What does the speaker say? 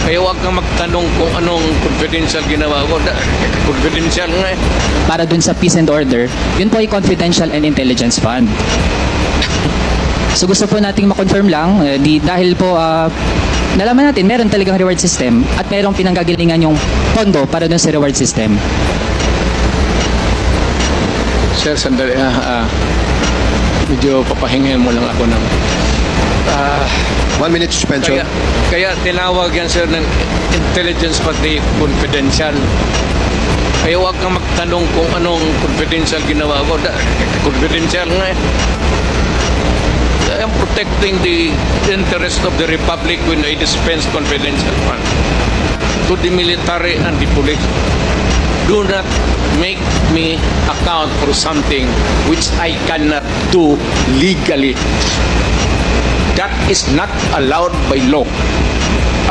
Kaya huwag kang magtanong kung anong confidential ginawa ko. Confidential nga eh. Para dun sa peace and order, yun po ay confidential and intelligence fund. So gusto po nating makonfirm lang, dahil po nalaman natin meron talagang reward system at merong pinanggagalingan yung pondo para dun sa reward system. Sir, sandali. Medyo papahingin mo lang ako ng... 1 minute suspension. Kaya tinawag yan, sir, ng intelligence pati confidential. Kaya huwag kang magtanong kung anong confidential ginawa ko. Confidential nga eh. I am protecting the interest of the Republic when I dispense confidential fund to the military and the police. Do not make me account for something which I cannot do legally. That is not allowed by law.